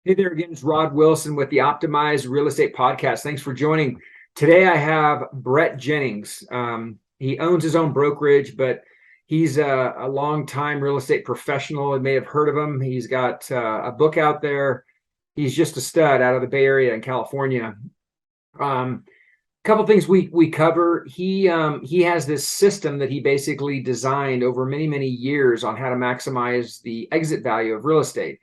Hey there again, it's Rod Wilson with the Optimized Real Estate Podcast. Thanks for joining. Today I have Brett Jennings. He owns his own brokerage, but he's a long-time real estate professional. You may have heard of him. He's got a book out there. He's just a stud out of the Bay Area in California. Couple things we cover. He has this system that he basically designed over many years on how to maximize the exit value of real estate.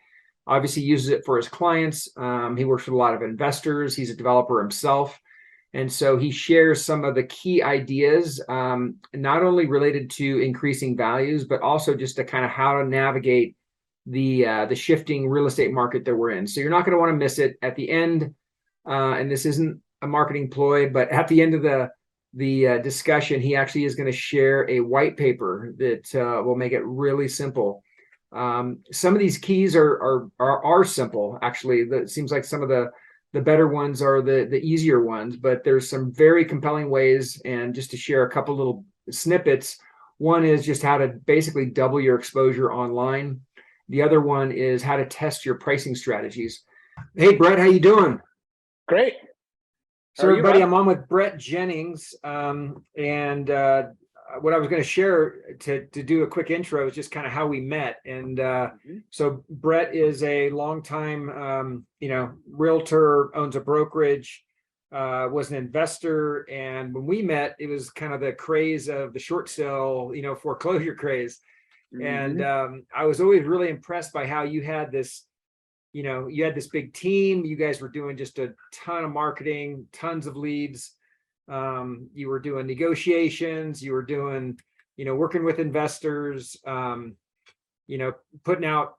Obviously uses it for his clients. He works with a lot of investors. He's a developer himself. And so he shares some of the key ideas, not only related to increasing values, but also just to kind of how to navigate the shifting real estate market that we're in. So you're not going to want to miss it at the end. And this isn't a marketing ploy, but at the end of the discussion, he actually is going to share a white paper that will make it really simple. Some of these keys are simple. Actually, it seems like some of the better ones are the easier ones, but there's some very compelling ways. And just to share a couple little snippets, one is just how to basically double your exposure online. The other one is how to test your pricing strategies. Hey, Brett, how you doing? Great. So everybody, I'm on with Brett Jennings, and what I was going to share to do a quick intro is just kind of how we met. And so Brett is a longtime, realtor, owns a brokerage, was an investor. And when we met, it was kind of the craze of the short sale, foreclosure craze. And I was always really impressed by how you had this, you had this big team. You guys were doing just a ton of marketing, tons of leads. You were doing negotiations, you were doing, working with investors, putting out,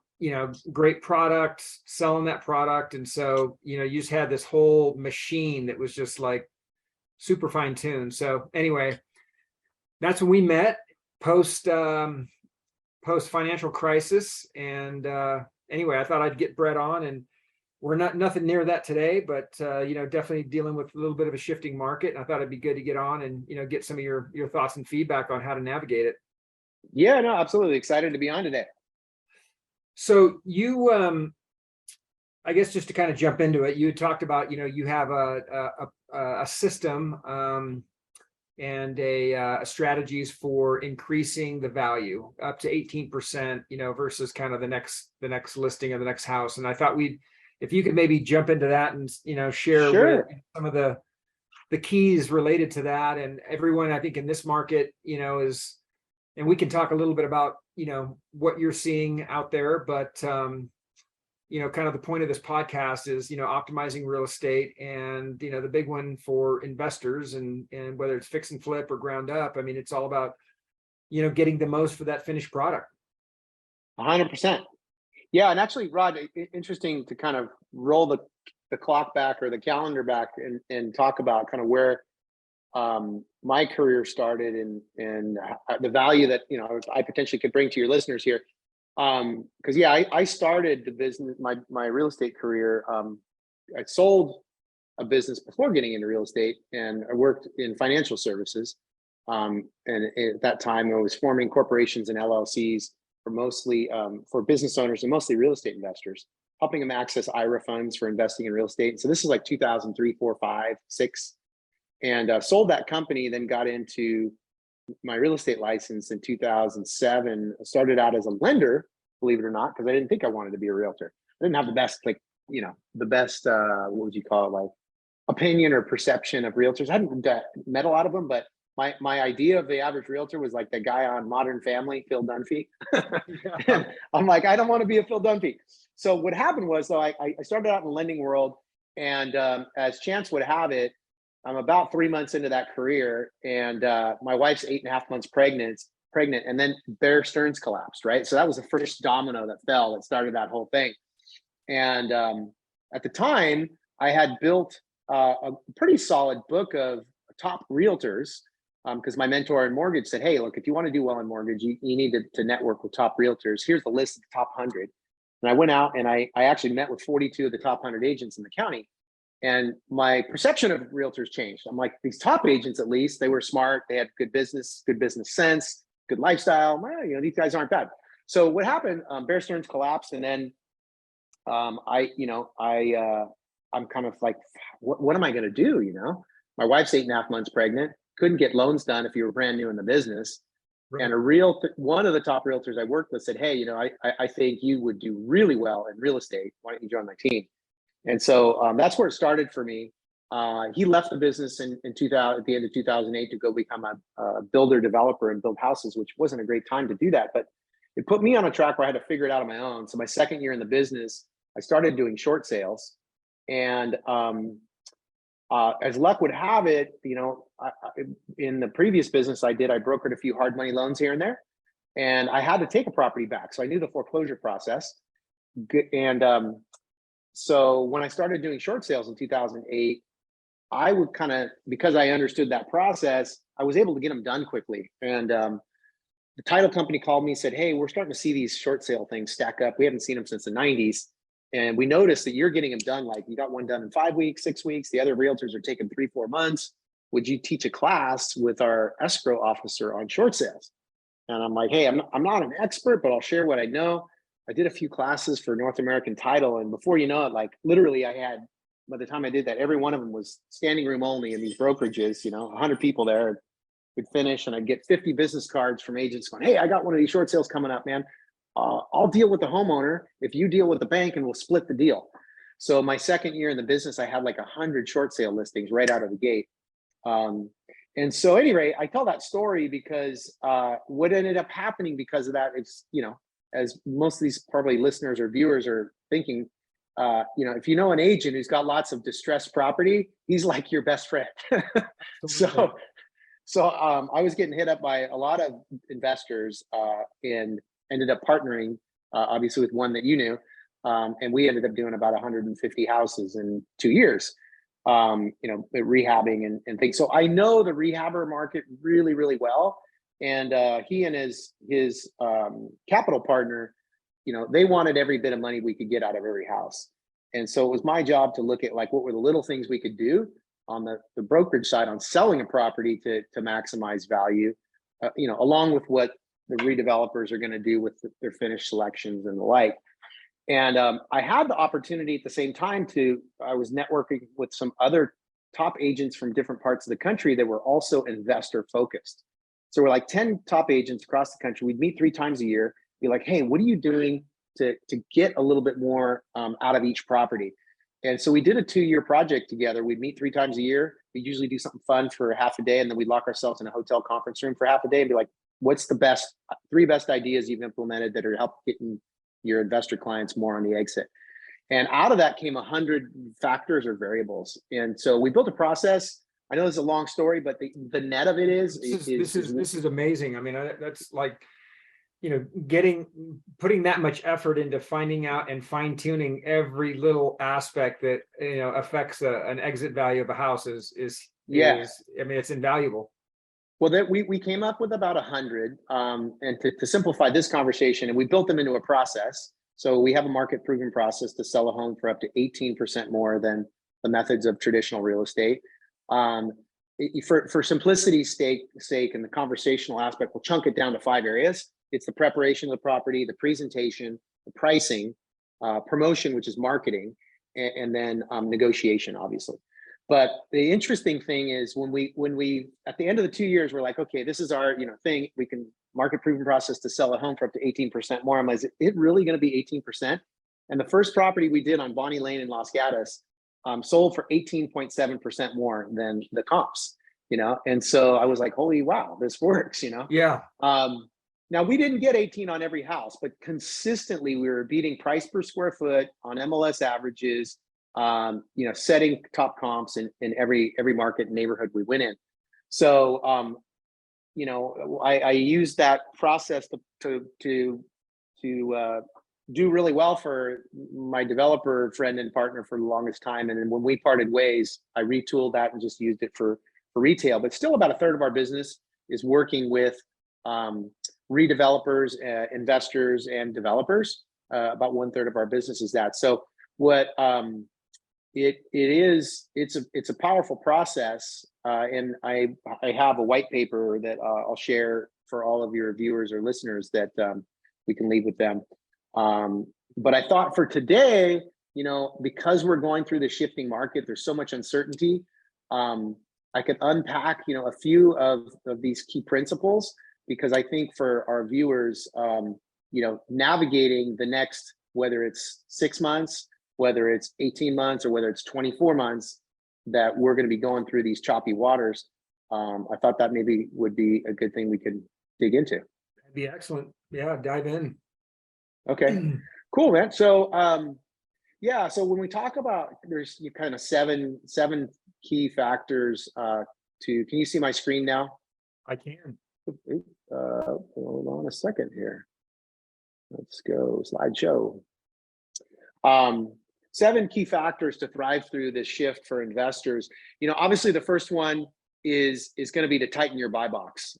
great products, selling that product. And so, you just had this whole machine that was just like super fine tuned. So anyway, that's when we met post financial crisis. And anyway, I thought I'd get Brett on, and we're nothing near that today, but definitely dealing with a little bit of a shifting market. And I thought it'd be good to get on and get some of your thoughts and feedback on how to navigate it. Yeah, no, absolutely excited to be on today. So you, I guess just to kind of jump into it, you talked about you have a system and a strategies for increasing the value up to 18%, versus kind of the next listing of the next house. And I thought if you could maybe jump into that and share Sure. with some of the keys related to that. And everyone, I think, in this market, is, and we can talk a little bit about what you're seeing out there, but kind of the point of this podcast is optimizing real estate, and the big one for investors, and whether it's fix and flip or ground up. I mean, it's all about getting the most for that finished product. 100%. Yeah, and actually, Rod, interesting to kind of roll the clock back or the calendar back and talk about kind of where my career started and the value that I potentially could bring to your listeners here. Because I started the business, my real estate career. I sold a business before getting into real estate, and I worked in financial services. And at that time, I was forming corporations and LLCs for mostly for business owners and mostly real estate investors, helping them access IRA funds for investing in real estate. So this is like 2003, 4, 5, 6, and sold that company. Then got into my real estate license in 2007. I started out as a lender, believe it or not, because I didn't think I wanted to be a realtor. I didn't have the best, the best, what would you call it, like opinion or perception of realtors. I hadn't met a lot of them, but my idea of the average realtor was like the guy on Modern Family, Phil Dunphy. I'm like, I don't want to be a Phil Dunphy. So what happened was, though, I started out in the lending world, and as chance would have it, I'm about 3 months into that career, and my wife's 8.5 months pregnant, and then Bear Stearns collapsed, right? So that was the first domino that fell that started that whole thing. And at the time, I had built a pretty solid book of top realtors, because my mentor in mortgage said, hey, look, if you want to do well in mortgage, you need to network with top realtors. Here's the list of the top 100. And I went out and I actually met with 42 of the top 100 agents in the county. And my perception of realtors changed. I'm like, these top agents, at least, they were smart. They had good business sense, good lifestyle. Well, these guys aren't bad. So what happened, Bear Stearns collapsed. And then I'm kind of like, what am I going to do? My wife's 8.5 months pregnant, couldn't get loans done if you were brand new in the business. Right. And one of the top realtors I worked with said, hey, I think you would do really well in real estate. Why don't you join my team? And so that's where it started for me. He left the business in 2000, at the end of 2008, to go become a builder developer and build houses, which wasn't a great time to do that. But it put me on a track where I had to figure it out on my own. So my second year in the business, I started doing short sales. And as luck would have it, in the previous business I brokered a few hard money loans here and there. And I had to take a property back. So I knew the foreclosure process. And so when I started doing short sales in 2008, I would because I understood that process, I was able to get them done quickly. And the title company called me and said, hey, we're starting to see these short sale things stack up. We haven't seen them since the 90s. And we noticed that you're getting them done. Like, you got one done in 5 weeks, 6 weeks. The other realtors are taking 3-4 months. Would you teach a class with our escrow officer on short sales? And I'm like, hey, I'm not an expert, but I'll share what I know. I did a few classes for North American Title. And before you know it, like literally by the time I did that, every one of them was standing room only in these brokerages, 100 people there. We'd finish and I'd get 50 business cards from agents going, hey, I got one of these short sales coming up, man. I'll deal with the homeowner if you deal with the bank, and we'll split the deal. So my second year in the business, I had like 100 short sale listings right out of the gate. And so anyway, I tell that story because what ended up happening because of that is, as most of these probably listeners or viewers are thinking, if you know an agent who's got lots of distressed property, he's like your best friend. So I was getting hit up by a lot of investors and ended up partnering, obviously, with one that you knew. And we ended up doing about 150 houses in 2 years, rehabbing and things. So I know the rehabber market really, really well. And he and his capital partner, they wanted every bit of money we could get out of every house. And so it was my job to look at like, what were the little things we could do on the brokerage side on selling a property to maximize value, along with what the redevelopers are going to do with their finished selections and the like. And I had the opportunity at the same time I was networking with some other top agents from different parts of the country that were also investor focused. So we're like 10 top agents across the country. We'd meet 3 times a year, be like, hey, what are you doing to get a little bit more out of each property? And so we did a 2-year project together. We'd meet 3 times a year. We'd usually do something fun for half a day, and then we'd lock ourselves in a hotel conference room for half a day and be like, what's the 3 best ideas you've implemented that are helping getting your investor clients more on the exit? And out of that came 100 factors or variables. And so we built a process. I know this is a long story, but the net of it is this is amazing. I mean, that's like, putting that much effort into finding out and fine tuning every little aspect that, affects an exit value of a house is I mean, it's invaluable. Well, that we came up with about 100, and to simplify this conversation, and we built them into a process. So we have a market proven process to sell a home for up to 18% more than the methods of traditional real estate. For simplicity's sake and the conversational aspect, we'll chunk it down to 5 areas. It's the preparation of the property, the presentation, the pricing, promotion, which is marketing, and then negotiation, obviously. But the interesting thing is when we at the end of the 2 years, we're like, okay, this is our thing. We can market proven process to sell a home for up to 18% more. I'm like, is it really going to be 18%? And the first property we did on Bonnie Lane in Los Gatos sold for 18.7% more than the comps. And so I was like, holy wow, this works. Yeah. Now, we didn't get 18 on every house, but consistently we were beating price per square foot on MLS averages, setting top comps in every market and neighborhood we went in. So, I used that process to do really well for my developer friend and partner for the longest time. And then when we parted ways, I retooled that and just used it for retail. But still about 1/3 of our business is working with redevelopers, investors, and developers. About 1/3 of our business is that. So what it's a powerful process, and I have a white paper that I'll share for all of your viewers or listeners that we can leave with them. But I thought for today, you know, because we're going through the shifting market, there's so much uncertainty. I could unpack, you know, a few of these key principles, because I think for our viewers, you know, navigating the next, whether it's 6 months, whether it's 18 months, or whether it's 24 months, that we're going to be going through these choppy waters. I thought that maybe would be a good thing we could dig into. That'd be excellent. Yeah, dive in. Okay, cool, man. So, yeah, so when we talk about, there's you kind of seven key factors to, can you see my screen now? I can. Hold on a second here. Let's go slideshow. 7 key factors to thrive through this shift for investors. You know, obviously the first one is going to be to tighten your buy box.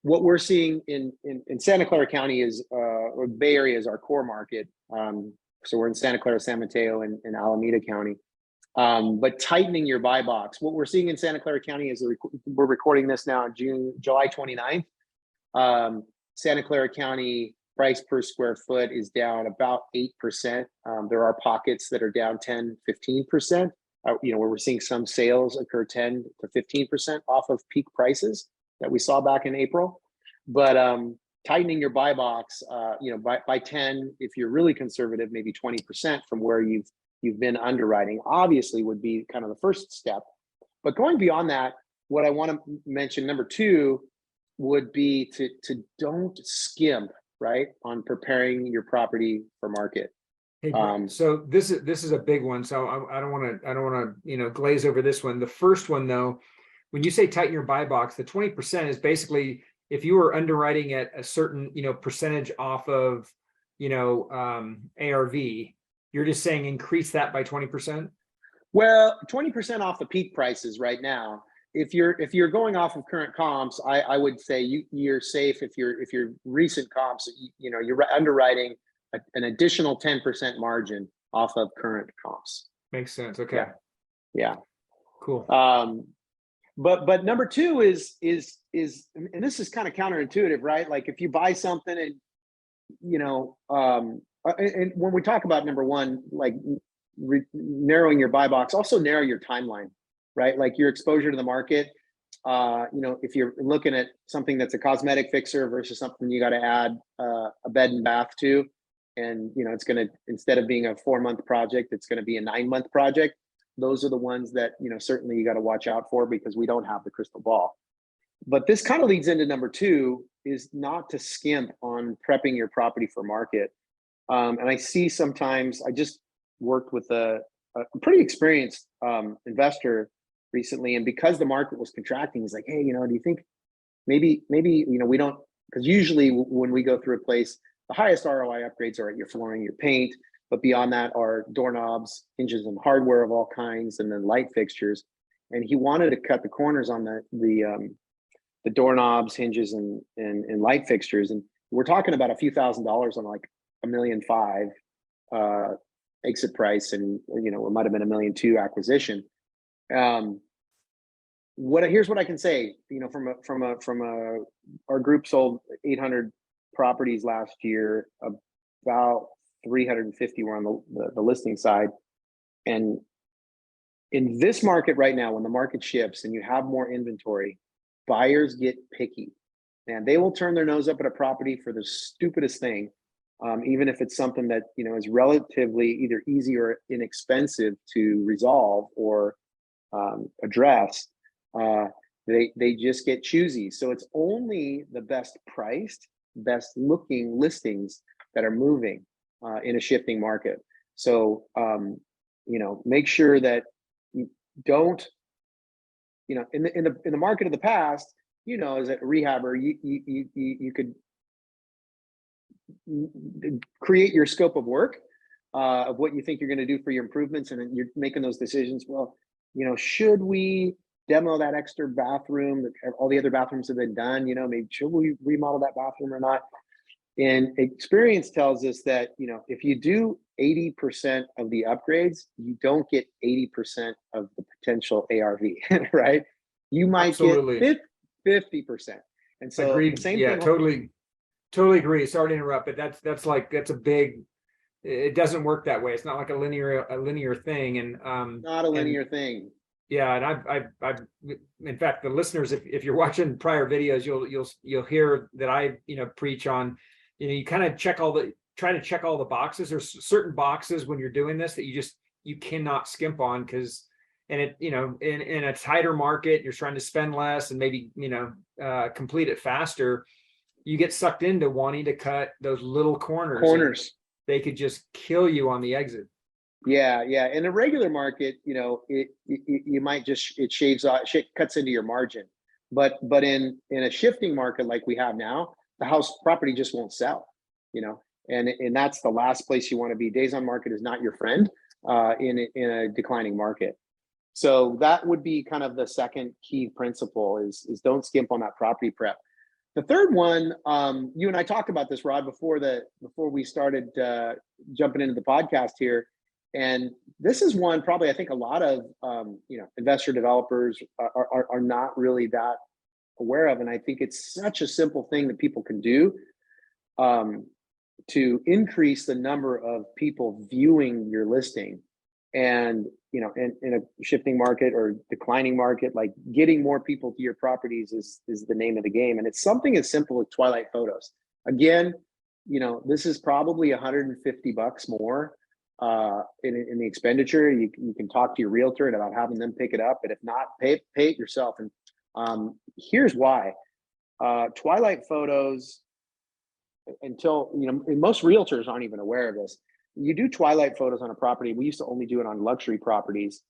What we're seeing in Santa Clara County is, or Bay Area is our core market. So we're in Santa Clara, San Mateo, and Alameda County. But tightening your buy box. What we're seeing in Santa Clara County is, we're recording this now on July 29th. Santa Clara County price per square foot is down about 8%. There are pockets that are down 10, 15%. You know, where we're seeing some sales occur 10 to 15% off of peak prices that we saw back in April. But tightening your buy box, you know, by 10, if you're really conservative, maybe 20% from where you've been underwriting, obviously would be kind of the first step. But going beyond that, what I want to mention, number 2, would be to don't skimp, right, on preparing your property for market. Hey, so this is a big one. So I don't want to, you know, glaze over this one. The first one though, when you say tighten your buy box, the 20% is basically if you were underwriting at a certain, you know, percentage off of, you know, ARV, you're just saying increase that by 20%. Well, 20% off the peak prices right now. If you're going off of current comps, I would say you're safe. If you're recent comps, you know, you're underwriting an additional 10% margin off of current comps. Makes sense. Okay. Yeah. Cool. But number 2 is, and this is kind of counterintuitive, right? Like if you buy something and, you know, and when we talk about number 1, like narrowing your buy box, also narrow your timeline, right? Like your exposure to the market. You know, if you're looking at something that's a cosmetic fixer versus something you got to add a bed and bath to, and, you know, it's going to, instead of being a 4-month project, it's going to be a 9-month project. Those are the ones that, you know, certainly you got to watch out for, because we don't have the crystal ball. But this kind of leads into number 2, is not to skimp on prepping your property for market. And I see sometimes, I just worked with a pretty experienced investor recently, and because the market was contracting, he's like, hey, you know, do you think maybe, you know, we don't, because usually when we go through a place, the highest ROI upgrades are at your flooring, your paint, but beyond that are doorknobs, hinges, and hardware of all kinds, and then light fixtures. And he wanted to cut the corners on the doorknobs, hinges, and light fixtures. And we're talking about a few $1,000s on like $1.5 million exit price, and, you know, it might have been $1.2 million acquisition. Here's what I can say, you know, from our group sold 800 properties last year, about 350 were on the listing side. And in this market right now, when the market shifts and you have more inventory, buyers get picky, and they will turn their nose up at a property for the stupidest thing, even if it's something that, you know, is relatively either easy or inexpensive to resolve or address. They just get choosy. So it's only the best priced, best looking listings that are moving in a shifting market. So you know, make sure that you don't, you know, in the market of the past, you know, as a rehabber, you could create your scope of work of what you think you're going to do for your improvements, and then you're making those decisions. Well, you know, should we demo that extra bathroom that all the other bathrooms have been done? You know, maybe should we remodel that bathroom or not? And experience tells us that, you know, if you do 80% of the upgrades, you don't get 80% of the potential ARV, right? You might Absolutely. get 50%. And so agreed. the same Yeah, thing. totally agree. Sorry to interrupt, but that's a big it doesn't work that way. It's not like a linear thing. And Not a linear thing. yeah, and I've in fact, the listeners, if you're watching prior videos, you'll hear that I preach on, you kind of try to check all the boxes. There's certain boxes when you're doing this that you cannot skimp on, because and it in a tighter market, you're trying to spend less and maybe complete it faster. You get sucked into wanting to cut those little corners. They could just kill you on the exit. Yeah. In a regular market, you might it shaves off, cuts into your margin. But in a shifting market like we have now, the house property just won't sell, and that's the last place you want to be. Days on market is not your friend in a declining market. So that would be kind of the second key principle is don't skimp on that property prep. The third one, you and I talked about this, Rod, before we started jumping into the podcast here. And this is one probably I think a lot of investor developers are not really that aware of. And I think it's such a simple thing that people can do to increase the number of people viewing your listing. And in a shifting market or declining market, like getting more people to your properties is the name of the game. And it's something as simple as twilight photos. Again, this is probably $150 more in the expenditure. You can talk to your realtor about having them pick it up, but if not, pay it yourself. And here's why. Twilight photos, until and most realtors aren't even aware of this. You do twilight photos on a property. We used to only do it on luxury properties.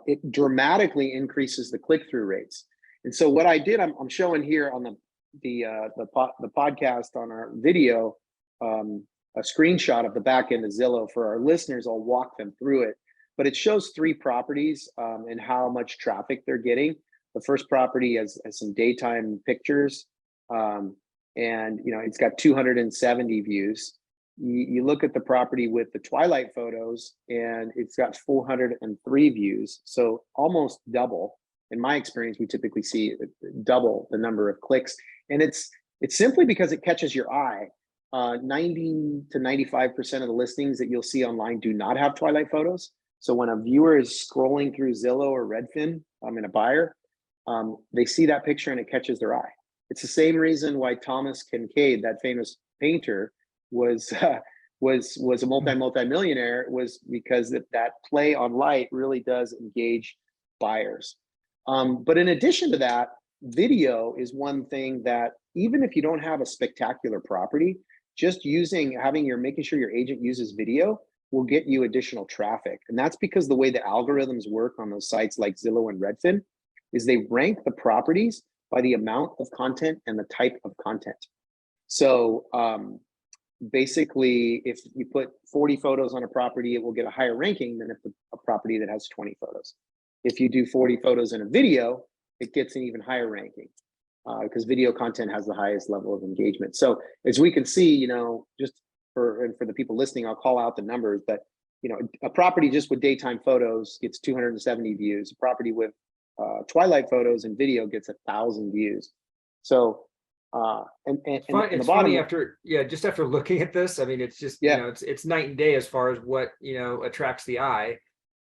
It dramatically increases the click-through rates. And so what I did, I'm showing here on the podcast on our video, a screenshot of the back end of Zillow for our listeners. I'll walk them through it, but it shows 3 properties and how much traffic they're getting. The first property has some daytime pictures, and it's got 270 views. You look at the property with the twilight photos and it's got 403 views. So almost double. In my experience, we typically see double the number of clicks. And it's simply because it catches your eye. 90 to 95% of the listings that you'll see online do not have twilight photos. So when a viewer is scrolling through Zillow or Redfin, and a buyer, they see that picture and it catches their eye. It's the same reason why Thomas Kincaid, that famous painter, was a multi-millionaire, was because that play on light really does engage buyers. But in addition to that, video is one thing that even if you don't have a spectacular property, just making sure your agent uses video will get you additional traffic. And that's because the way the algorithms work on those sites like Zillow and Redfin is they rank the properties by the amount of content and the type of content. So basically, if you put 40 photos on a property, it will get a higher ranking than if a property that has 20 photos. If you do 40 photos in a video, it gets an even higher ranking because video content has the highest level of engagement. So as we can see, just for the people listening, I'll call out the numbers, but a property just with daytime photos gets 270 views. A property with twilight photos and video gets 1,000 views. So it's funny after looking at this, I mean, it's just it's night and day as far as what attracts the eye.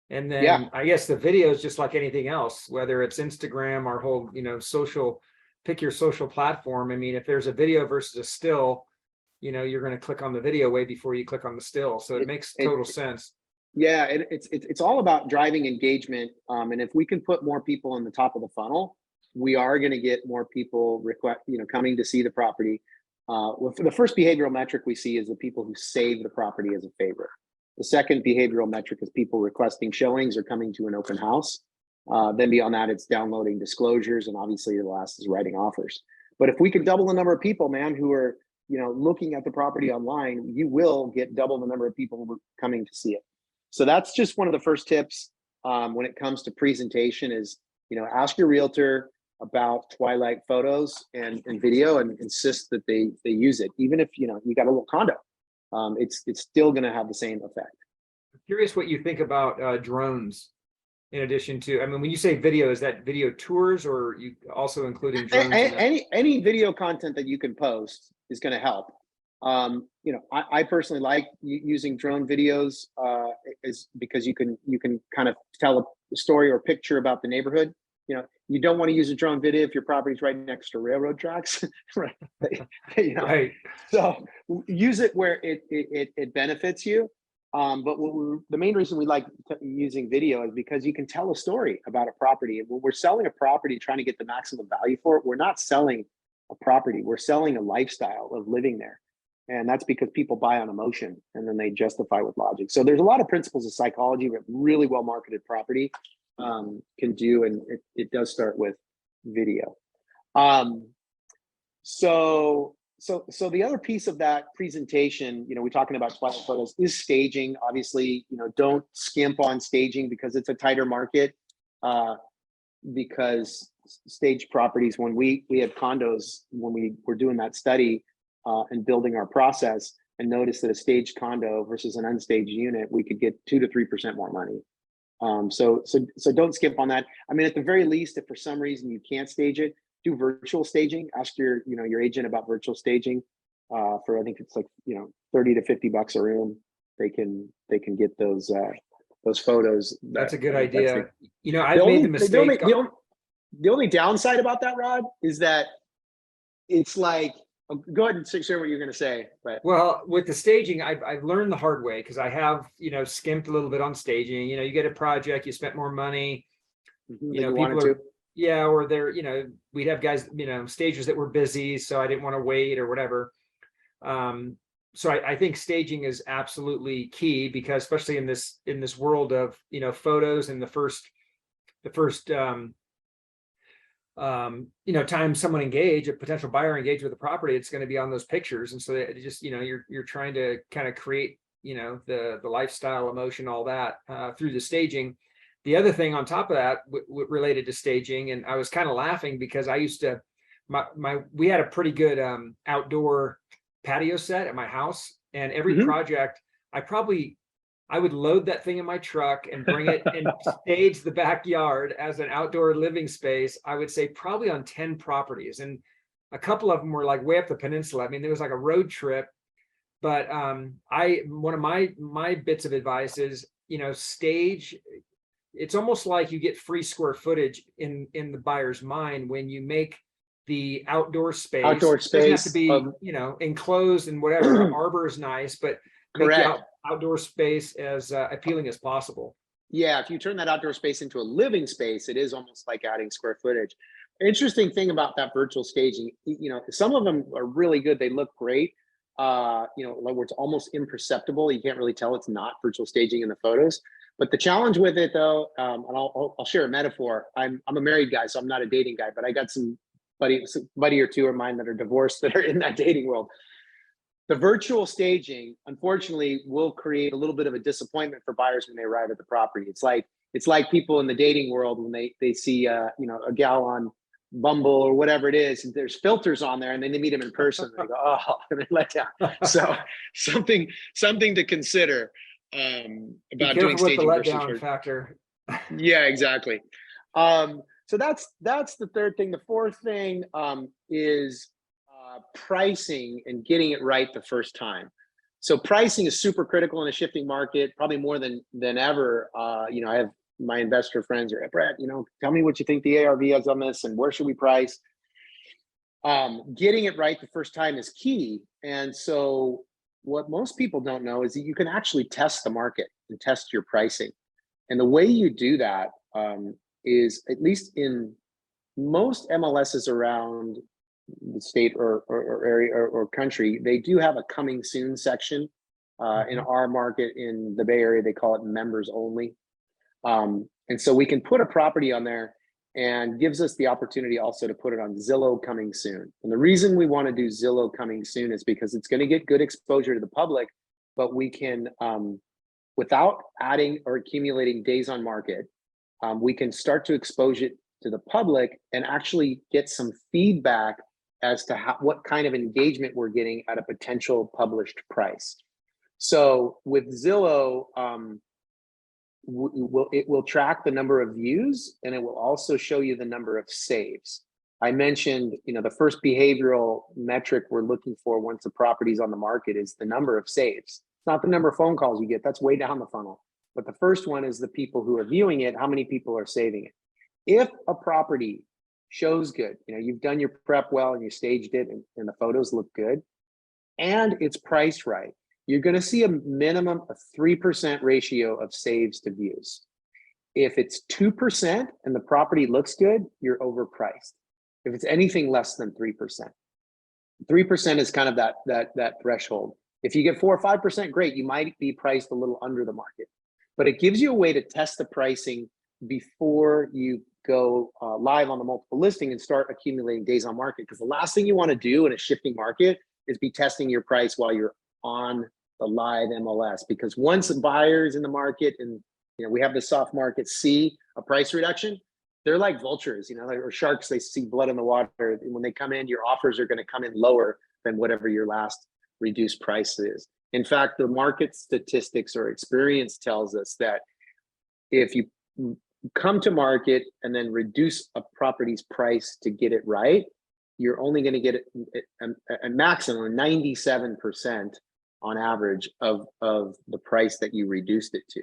And then I guess the video is just like anything else, whether it's Instagram or whole social, pick your social platform. I mean, if there's a video versus a still, you're going to click on the video way before you click on the still. So it makes total sense. Yeah, it's all about driving engagement. And if we can put more people in the top of the funnel, we are going to get more people coming to see the property. The first behavioral metric we see is the people who save the property as a favorite. The second behavioral metric is people requesting showings or coming to an open house. Then beyond that, it's downloading disclosures, and obviously the last is writing offers. But if we could double the number of people, man, who are looking at the property online, you will get double the number of people coming to see it. So that's just one of the first tips when it comes to presentation is, ask your realtor about twilight photos and video and insist that they use it. Even if, you got a little condo, it's still going to have the same effect. I'm curious what you think about drones in addition to, I mean, when you say video, is that video tours or you also including drones? Any video content that you can post is going to help. I personally like using drone videos is because you can kind of tell a story or picture about the neighborhood. You don't want to use a drone video if your property's right next to railroad tracks, right? Right. So use it where it benefits you. But the main reason we like using video is because you can tell a story about a property. And when we're selling a property, trying to get the maximum value for it, we're not selling a property. We're selling a lifestyle of living there. And that's because people buy on emotion and then they justify with logic. So there's a lot of principles of psychology that really well marketed property can do. And it does start with video. So the other piece of that presentation, we're talking about twilight photos, is staging. Obviously, don't skimp on staging because it's a tighter market. Because stage properties, when we had condos, when we were doing that study and building our process, and noticed that a staged condo versus an unstaged unit, we could get 2 to 3% more money. So don't skimp on that. I mean, at the very least, if for some reason you can't stage it, do virtual staging. Ask your agent about virtual staging for, I think it's like, $30 to $50 a room. They can get those photos. That's a good idea. I made the mistake. The only downside about that, Rod, is that it's like, go ahead and share what you're going to say. But well, with the staging, I've learned the hard way because I have, skimped a little bit on staging. You get a project, you spent more money. People are, yeah, or they're, we'd have guys, stagers that were busy, so I didn't want to wait or whatever. So I think staging is absolutely key, because especially in this world of, photos, and the first time someone a potential buyer engage with the property, it's going to be on those pictures. And so it just, you're trying to kind of create, the lifestyle, emotion, all that through the staging. The other thing on top of that, related to staging, and I was kind of laughing because I used to, we had a pretty good outdoor patio set at my house, and every project, I would load that thing in my truck and bring it and stage the backyard as an outdoor living space. I would say probably on 10 properties, and a couple of them were like way up the peninsula. I mean, there was like a road trip, but one of my bits of advice is, stage. It's almost like you get free square footage in the buyer's mind when you make the outdoor space. It doesn't have to be, enclosed and whatever. Arbor is nice, but make the outdoor space as appealing as possible. Yeah, if you turn that outdoor space into a living space, it is almost like adding square footage. Interesting thing about that virtual staging, some of them are really good. They look great. Like where it's almost imperceptible. You can't really tell it's not virtual staging in the photos. But the challenge with it, though, and I'll share a metaphor. I'm a married guy, so I'm not a dating guy, but I got some buddy or two of mine that are divorced that are in that dating world. The virtual staging, unfortunately, will create a little bit of a disappointment for buyers when they arrive at the property. It's like people in the dating world when they see a gal on Bumble or whatever it is, and there's filters on there, and then they meet them in person and they go, oh, and they let down. So something to consider about doing staging with the letdown factor. Yeah, exactly. So that's the third thing. The fourth thing is pricing and getting it right the first time. So pricing is super critical in a shifting market, probably more than ever. I have my investor friends are, Brett, tell me what you think the ARV is on this and where should we price? Getting it right the first time is key. And so what most people don't know is that you can actually test the market and test your pricing. And the way you do that is, at least in most MLSs around the state or area or country, they do have a coming soon section. In our market in the Bay Area, they call it members only. And so we can put a property on there, and gives us the opportunity also to put it on Zillow Coming Soon. And the reason we want to do Zillow Coming Soon is because it's going to get good exposure to the public, but we can, without adding or accumulating days on market, we can start to expose it to the public and actually get some feedback as to what kind of engagement we're getting at a potential published price. So with Zillow, it will track the number of views, and it will also show you the number of saves. I mentioned, the first behavioral metric we're looking for once a property's on the market is the number of saves. It's not the number of phone calls you get, that's way down the funnel. But the first one is the people who are viewing it, how many people are saving it. If a property shows good, you've done your prep well and you staged it and the photos look good, and it's priced right, you're going to see a minimum of 3% ratio of saves to views. If it's 2% and the property looks good, you're overpriced. If it's anything less than 3%, 3% is kind of that threshold. If you get 4 or 5%, great, you might be priced a little under the market, but it gives you a way to test the pricing before you go live on the multiple listing and start accumulating days on market. Because the last thing you want to do in a shifting market is be testing your price while you're on the live MLS. Because once a buyer's in the market and we have the soft market see a price reduction, they're like vultures, or sharks. They see blood in the water. And when they come in, your offers are going to come in lower than whatever your last reduced price is. In fact, the market statistics or experience tells us that if you come to market and then reduce a property's price to get it right, you're only going to get a maximum 97% on average of the price that you reduced it to.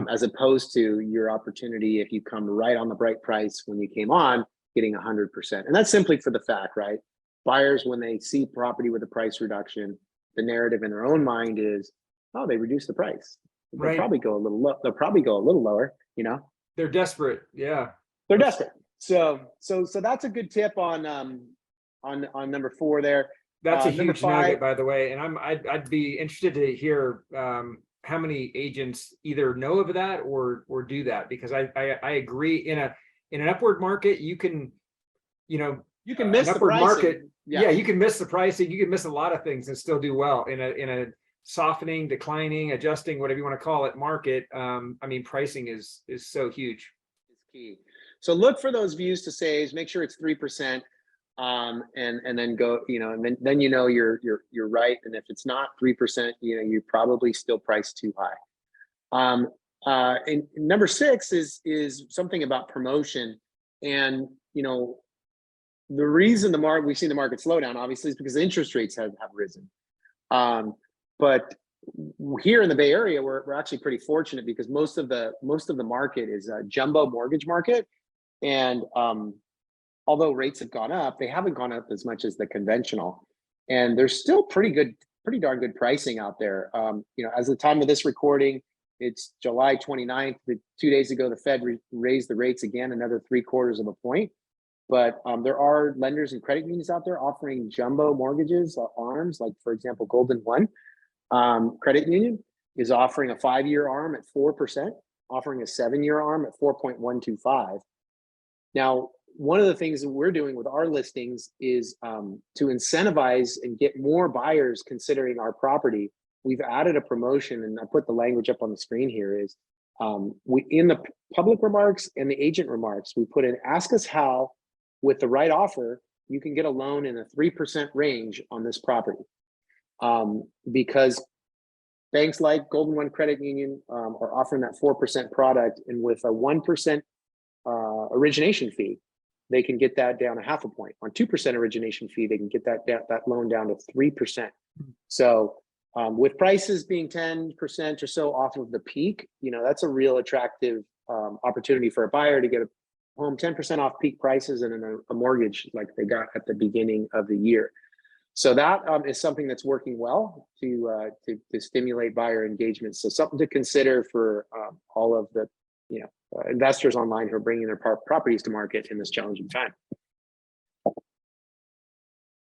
As opposed to your opportunity, if you come right on the bright price when you came on, getting 100%. And that's simply for the fact, right? Buyers, when they see property with a price reduction, the narrative in their own mind is, oh, they reduced the price. They'll Right. probably go a little low. They'll probably go a little lower, They're desperate. Yeah. They're desperate. So that's a good tip on number 4 there. That's a number huge 5, nugget, by the way. And I'd be interested to hear how many agents either know of that or do that, because I agree, in an upward market, you can miss an the upward pricing. market. Yeah. You can miss the pricing. You can miss a lot of things and still do well in a softening, declining, adjusting, whatever you want to call it, market. Pricing is so huge. It's key. So look for those views to saves. Make sure it's 3%, and then go. And then you're right. And if it's not 3%, you're probably still priced too high. And number 6 is something about promotion. And the reason we've seen the market slow down, obviously, is because interest rates have risen. But here in the Bay Area, we're actually pretty fortunate because most of the market is a jumbo mortgage market. And although rates have gone up, they haven't gone up as much as the conventional. And there's still pretty darn good pricing out there. As the time of this recording, it's July 29th. 2 days ago, the Fed raised the rates again, another 3/4 of a point. But there are lenders and credit unions out there offering jumbo mortgages, ARMs, like, for example, Golden One Credit Union is offering a 5-year ARM at 4%, offering a 7-year ARM at 4.125. Now, one of the things that we're doing with our listings is to incentivize and get more buyers considering our property. We've added a promotion, and I put the language up on the screen here, is we, in the public remarks and the agent remarks, we put in, ask us how, with the right offer, you can get a loan in the 3% range on this property. Because banks like Golden One Credit Union are offering that 4% product, and with a 1% origination fee, they can get that down a 0.5 point. On 2% origination fee, they can get that loan down to 3%. So with prices being 10% or so off of the peak, that's a real attractive opportunity for a buyer to get a home 10% off peak prices and a mortgage like they got at the beginning of the year. So that is something that's working well to stimulate buyer engagement. So something to consider for all of the investors online who are bringing their properties to market in this challenging time.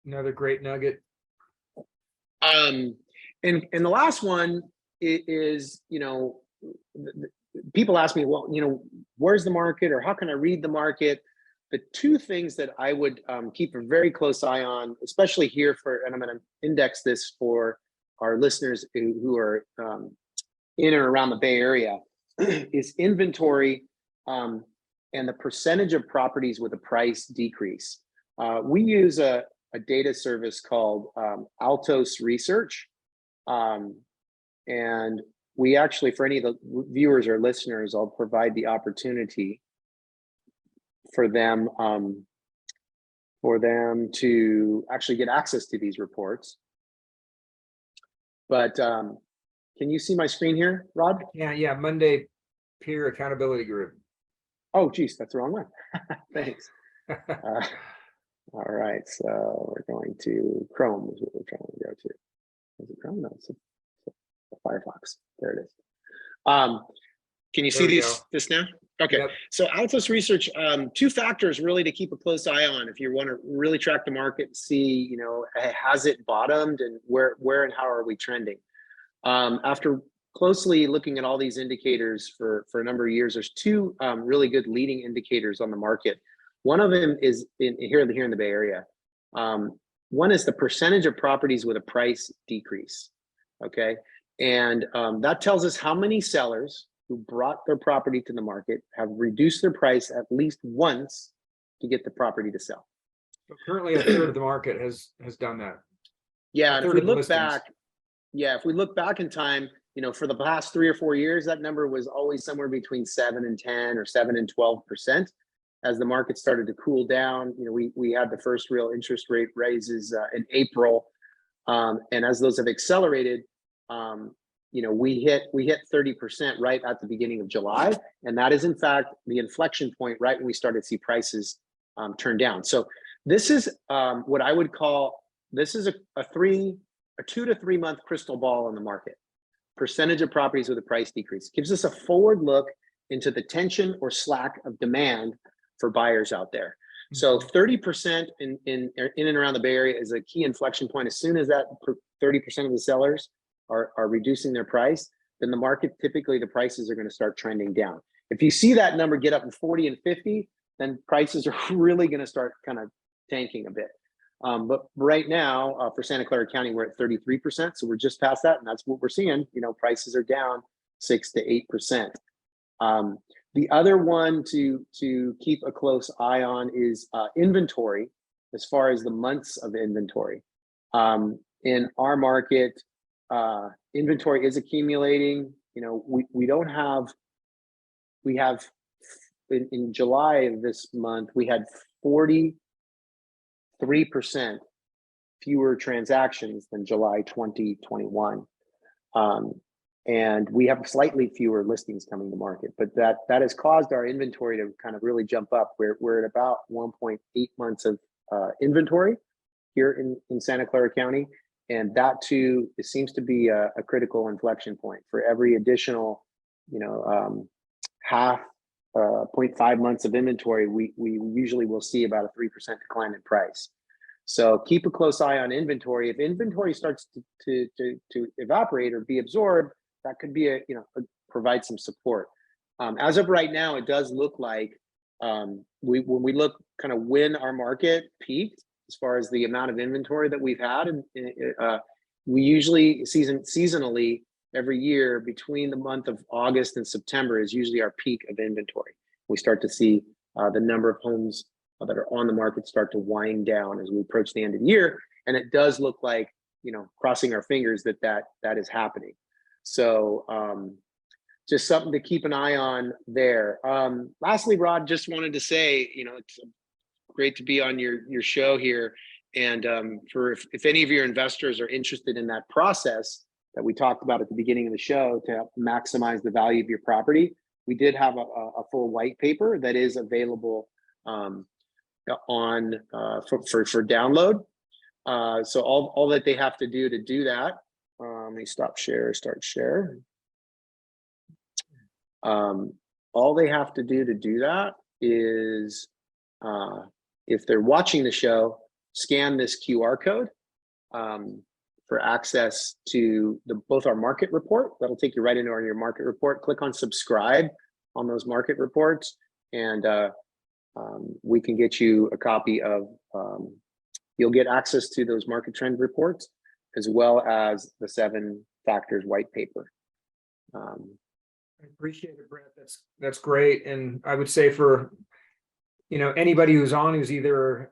Another great nugget. And the last one is, people ask me, well, where's the market, or how can I read the market? The two things that I would keep a very close eye on, especially here and I'm going to index this for our listeners who are in or around the Bay Area, is inventory and the percentage of properties with a price decrease. We use a data service called Altos Research. And we actually, for any of the viewers or listeners, I'll provide the opportunity for them for them to actually get access to these reports. But can you see my screen here, Rod? Yeah, Monday Peer Accountability Group. Oh, geez, that's the wrong one. Thanks. All right, so we're going to Chrome is what we're trying to go to. Is it Chrome? No, it's Firefox. There it is. Can you see this now? Okay, yep. So Altos Research, 2 factors really to keep a close eye on if you want to really track the market and see, has it bottomed and where and how are we trending? After closely looking at all these indicators for a number of years, there's 2 really good leading indicators on the market. One of them is here in the Bay Area. One is the percentage of properties with a price decrease, okay? And that tells us how many sellers who brought their property to the market have reduced their price at least once to get the property to sell. So currently, a third of the market has done that. Yeah, and if we look back, if we look back in time, for the past 3 or 4 years, that number was always somewhere between 7 and 10 or 7 and 12%. As the market started to cool down, we had the first real interest rate raises in April, and as those have accelerated, we hit 30% right at the beginning of July, and that is in fact the inflection point right when we started to see prices turn down. So this is what I would call a 2 to 3 month crystal ball in the market. Percentage of properties with a price decrease gives us a forward look into the tension or slack of demand for buyers out there. So 30% in and around the Bay Area is a key inflection point. As soon as that 30% of the sellers are reducing their price, then the market, typically the prices are going to start trending down. If you see that number get up to 40 and 50, then prices are really going to start kind of tanking a bit. But right now, for Santa Clara County, we're at 33%, so we're just past that, and that's what we're seeing. Prices are down 6 to 8%. The other one to keep a close eye on is inventory, as far as the months of inventory. In our market, inventory is accumulating. We have in July of this month, we had 43% fewer transactions than July 2021. And we have slightly fewer listings coming to market, but that has caused our inventory to kind of really jump up. We're at about 1.8 months of inventory here in Santa Clara County. And that too, it seems to be a critical inflection point. For every additional, 0.5 months of inventory, we usually will see about a 3% decline in price. So keep a close eye on inventory. If inventory starts to evaporate or be absorbed, that could be provide some support. As of right now, it does look like when we look kind of when our market peaked, as far as the amount of inventory that we've had, and we usually seasonally every year between the month of August and September is usually our peak of inventory. We start to see the number of homes that are on the market start to wind down as we approach the end of the year, and it does look like, crossing our fingers that is happening. So just something to keep an eye on there. Lastly, Rod, just wanted to say, it's great to be on your show here. And if any of your investors are interested in that process that we talked about at the beginning of the show to help maximize the value of your property, we did have a full white paper that is available for download. So all that they have to do to do that, let me start share. All they have to do that is, if they're watching the show, scan this QR code for access to both our market report. That'll take you right into your market report. Click on subscribe on those market reports, and we can get you a copy of, you'll get access to those market trend reports, as well as the 7 factors white paper. I appreciate it, Brett. That's great. And I would say for anybody who's either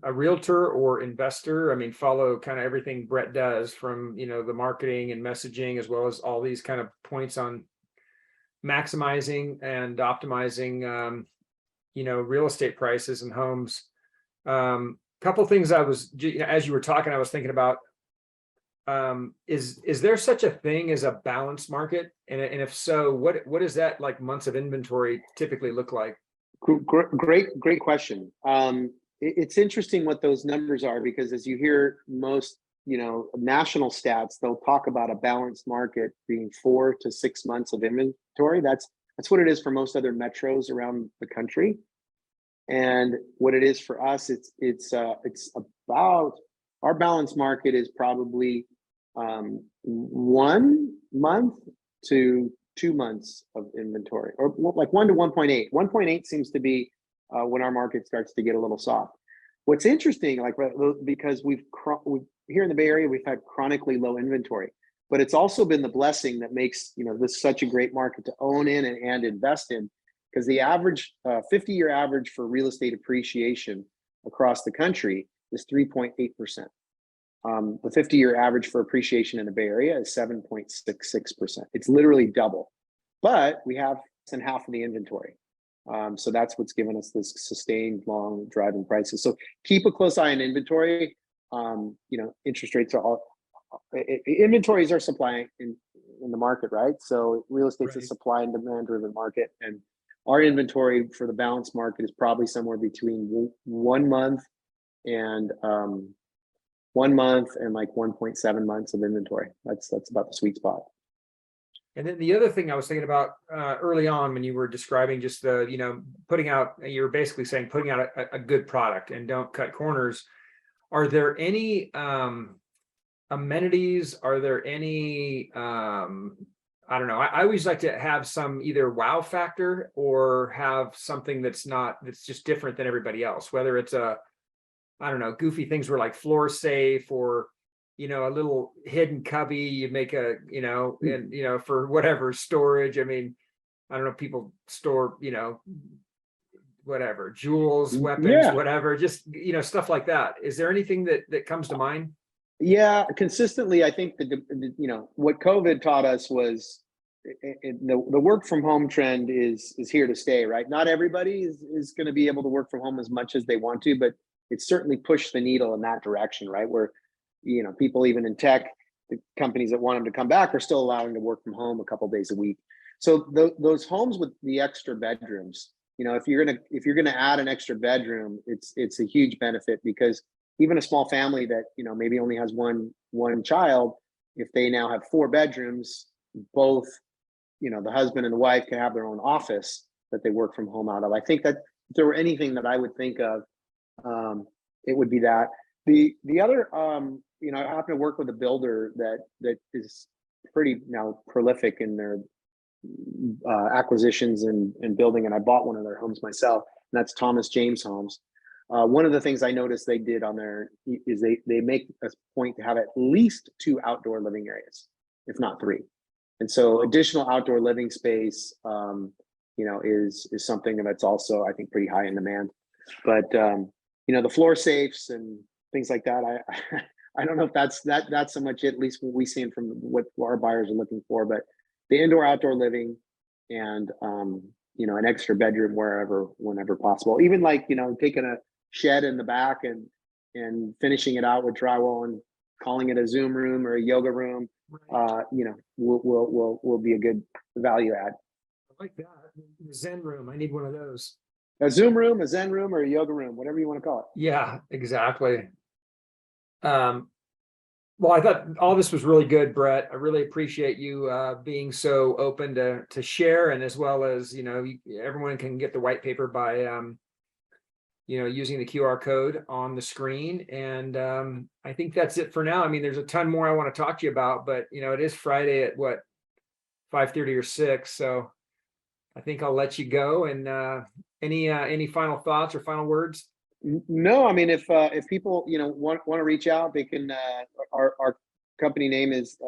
a realtor or investor, follow kind of everything Brett does, from the marketing and messaging, as well as all these kind of points on maximizing and optimizing real estate prices and homes Couple things as you were talking, I was thinking about, is there such a thing as a balanced market? And if so, what does that, like, months of inventory typically look like? Great question. It's interesting what those numbers are, because as you hear most, national stats, they'll talk about a balanced market being 4 to 6 months of inventory. That's what it is for most other metros around the country. And what it is for us, it's about, our balanced market is probably 1 month to 2 months of inventory, or like 1 to 1.8. 1.8 seems to be when our market starts to get a little soft. What's interesting, like, because we've here in the Bay Area, we've had chronically low inventory, but it's also been the blessing that makes this such a great market to own in and invest in, because the average 50-year average for real estate appreciation across the country is 3.8%. The 50-year average for appreciation in the Bay Area is 7.66%. It's literally double, but we have less than half of the inventory. So that's what's given us this sustained long driving prices. So keep a close eye on inventory. Interest rates are all, inventories are supply in the market, right? So real estate's a supply and demand driven market, and our inventory for the balanced market is probably somewhere between 1 month and 1 month and like 1.7 months of inventory. That's about the sweet spot. And then the other thing I was thinking about early on when you were describing just the, putting out, you're basically saying putting out a good product and don't cut corners. Are there any amenities? Are there any, I don't know. I always like to have some either wow factor or have something that's just different than everybody else, whether it's I don't know, goofy things were like floor safe, or a little hidden cubby you make and for whatever storage. I mean, I don't know, people store whatever, jewels, weapons, whatever, just stuff like that. Is there anything that comes to mind? Yeah, consistently, I think what COVID taught us was the work from home trend is here to stay, right? Not everybody is going to be able to work from home as much as they want to, but it's certainly pushed the needle in that direction, right? Where people even in tech, the companies that want them to come back are still allowing to work from home a couple days a week. So those homes with the extra bedrooms, if you're gonna add an extra bedroom, it's a huge benefit, because even a small family that maybe only has one child, if they now have 4 bedrooms, both the husband and the wife can have their own office that they work from home out of. I think that if there were anything that I would think of, it would be that. The other, I happen to work with a builder that is pretty now prolific in their acquisitions and building, and I bought one of their homes myself, and that's Thomas James Homes. One of the things I noticed they did on there is they make a point to have at least 2 outdoor living areas, if not 3. And so additional outdoor living space, is something that's also, I think, pretty high in demand. But the floor safes and things like that, I don't know if that's so much it, at least what we see from what our buyers are looking for. But the indoor outdoor living and an extra bedroom whenever possible. Even like taking a shed in the back and finishing it out with drywall and calling it a Zoom room or a yoga room, will be a good value add. I like that. Zen room. I need one of those. A Zoom room, a Zen room, or a yoga room, whatever you want to call it. Yeah, exactly. Well, I thought all this was really good, Brett. I really appreciate you being so open to share, and as well as everyone can get the white paper by using the QR code on the screen. And I think that's it for now. I mean, there's a ton more I want to talk to you about, but it is Friday at 5:30 or 6, so I think I'll let you go. And any final thoughts or final words? No, I mean, if people want to reach out, they can. Our company name is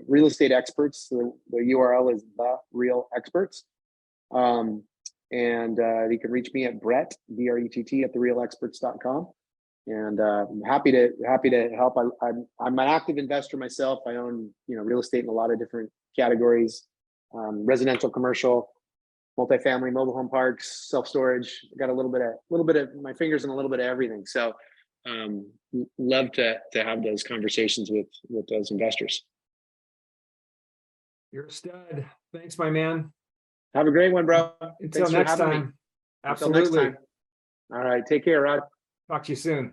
Real Estate Experts. The URL is The Real Experts, and you can reach me at Brett, BRETT, at therealexperts.com. And I'm happy to help. I'm an active investor myself. I own real estate in a lot of different categories, residential, commercial. multifamily, mobile home parks, self-storage. Got a little bit of my fingers in a little bit of everything. So love to have those conversations with those investors. You're a stud. Thanks, my man. Have a great one, bro. Until Thanks for next having me. time. Until next Absolutely. time. All right. Take care, Rod. Talk to you soon.